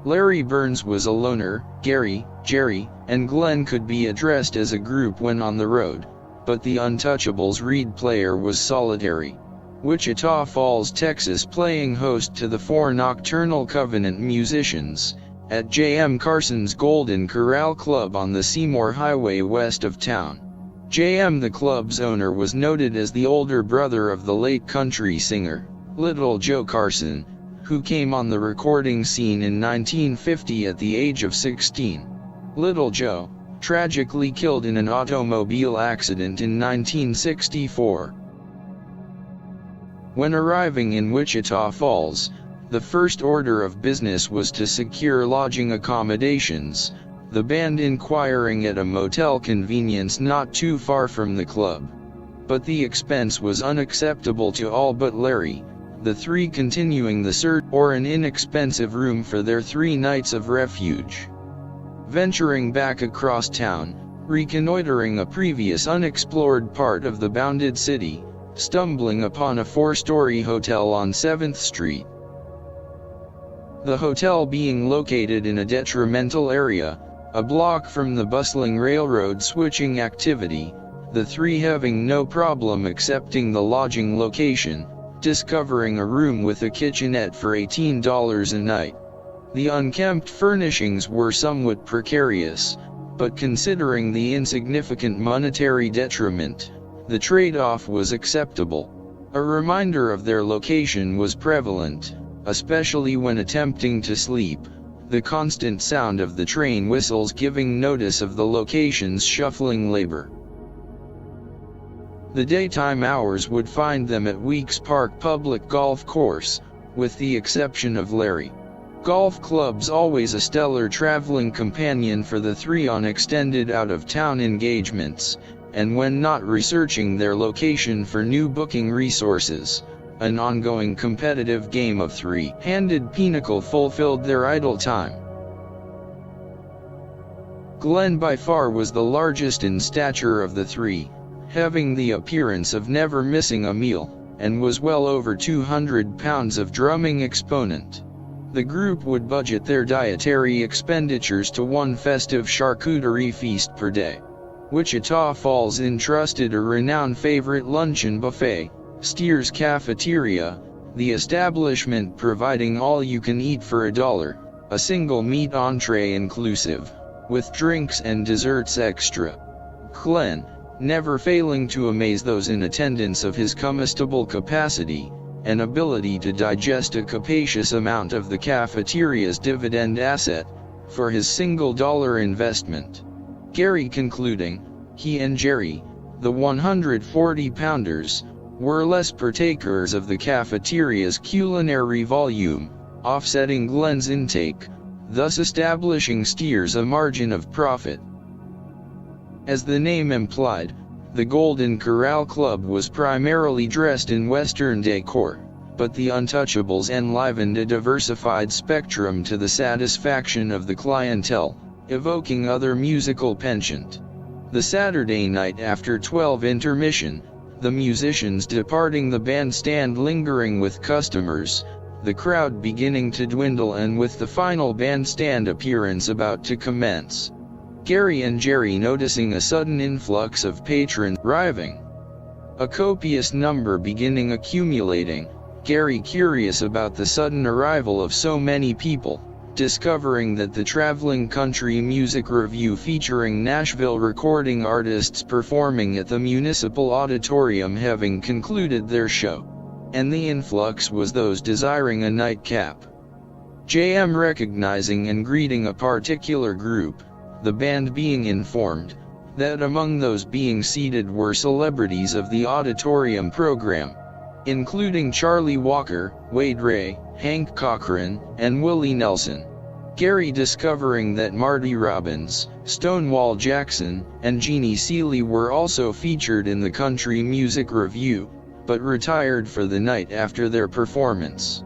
Larry Burns was a loner. Gary, Jerry, and Glenn could be addressed as a group when on the road, but the Untouchables' reed player was solitary. Wichita Falls, Texas, playing host to the 4 Nocturnal Covenant musicians, at J.M. Carson's Golden Corral Club on the Seymour Highway west of town. J.M., the club's owner, was noted as the older brother of the late country singer, Little Joe Carson, who came on the recording scene in 1950 at the age of 16. Little Joe, tragically killed in an automobile accident in 1964. When arriving in Wichita Falls, the first order of business was to secure lodging accommodations, the band inquiring at a motel convenience not too far from the club. But the expense was unacceptable to all but Larry, the 3 continuing the search for an inexpensive room for their 3 nights of refuge. Venturing back across town, reconnoitering a previous unexplored part of the bounded city, stumbling upon a 4-story hotel on 7th Street. The hotel being located in a detrimental area, a block from the bustling railroad switching activity, the 3 having no problem accepting the lodging location, discovering a room with a kitchenette for $18 a night. The unkempt furnishings were somewhat precarious, but considering the insignificant monetary detriment, the trade-off was acceptable. A reminder of their location was prevalent, especially when attempting to sleep, the constant sound of the train whistles giving notice of the location's shuffling labor. The daytime hours would find them at Weeks Park Public Golf Course, with the exception of Larry. Golf clubs always a stellar traveling companion for the 3 on extended out-of-town engagements, and when not researching their location for new booking resources, an ongoing competitive game of 3-handed pinochle fulfilled their idle time. Glenn by far was the largest in stature of the 3, having the appearance of never missing a meal, and was well over 200 pounds of drumming exponent. The group would budget their dietary expenditures to 1 festive charcuterie feast per day. Wichita Falls entrusted a renowned favorite luncheon buffet, Steer's Cafeteria, the establishment providing all-you-can-eat for $1, a single meat entree inclusive, with drinks and desserts extra. Glenn, never failing to amaze those in attendance of his comestible capacity, and ability to digest a capacious amount of the cafeteria's dividend asset, for his $1 investment. Gary concluding, he and Jerry, the 140-pounders, were less partakers of the cafeteria's culinary volume, offsetting Glenn's intake, thus establishing Steers a margin of profit. As the name implied, the Golden Corral Club was primarily dressed in Western decor, but the Untouchables enlivened a diversified spectrum to the satisfaction of the clientele, evoking other musical penchant. The Saturday night after 12 intermission, the musicians departing the bandstand lingering with customers, the crowd beginning to dwindle and with the final bandstand appearance about to commence. Gary and Jerry noticing a sudden influx of patrons arriving. A copious number beginning accumulating, Gary curious about the sudden arrival of so many people, discovering that the traveling country music review featuring Nashville recording artists performing at the Municipal Auditorium having concluded their show, and the influx was those desiring a nightcap. JM recognizing and greeting a particular group, the band being informed that among those being seated were celebrities of the auditorium program, including Charlie Walker, Wade Ray, Hank Cochran, and Willie Nelson. Gary discovering that Marty Robbins, Stonewall Jackson, and Jeannie Seeley were also featured in the country music review, but retired for the night after their performance.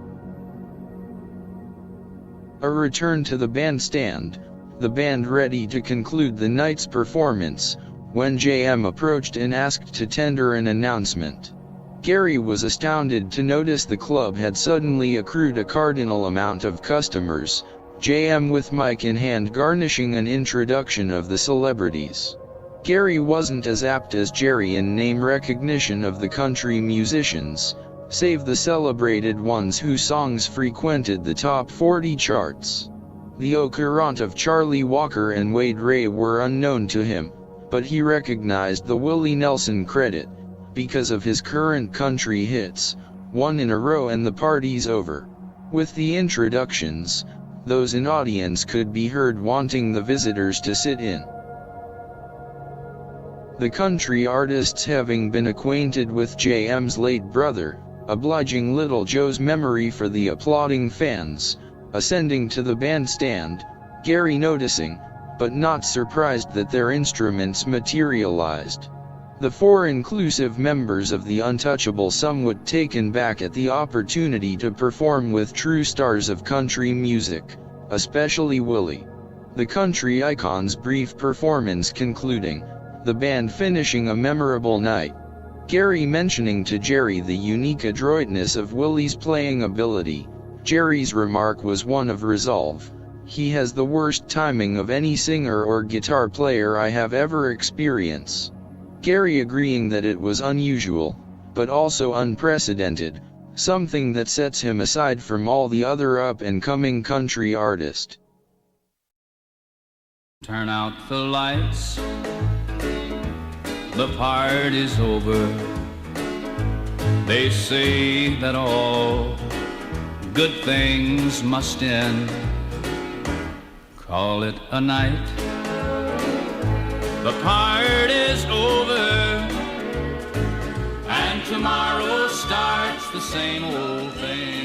A return to the bandstand, the band ready to conclude the night's performance, when JM approached and asked to tender an announcement. Gary was astounded to notice the club had suddenly accrued a cardinal amount of customers, JM with mic in hand garnishing an introduction of the celebrities. Gary wasn't as apt as Jerry in name recognition of the country musicians, save the celebrated ones whose songs frequented the top 40 charts. The au courant of Charlie Walker and Wade Ray were unknown to him, but he recognized the Willie Nelson credit, because of his current country hits, one in a row and the party's over. With the introductions, those in audience could be heard wanting the visitors to sit in. The country artists, having been acquainted with JM's late brother, obliging Little Joe's memory for the applauding fans, ascending to the bandstand, Gary noticing, but not surprised that their instruments materialized. The four inclusive members of the Untouchable somewhat taken back at the opportunity to perform with true stars of country music, especially Willie. The country icon's brief performance concluding, the band finishing a memorable night. Gary mentioning to Jerry the unique adroitness of Willie's playing ability. Jerry's remark was one of resolve. He has the worst timing of any singer or guitar player I have ever experienced. Gary agreeing that it was unusual, but also unprecedented, something that sets him aside from all the other up-and-coming country artists. Turn out the lights, the party's over. They say that all good things must end. Call it a night, the party's over, and tomorrow starts the same old thing.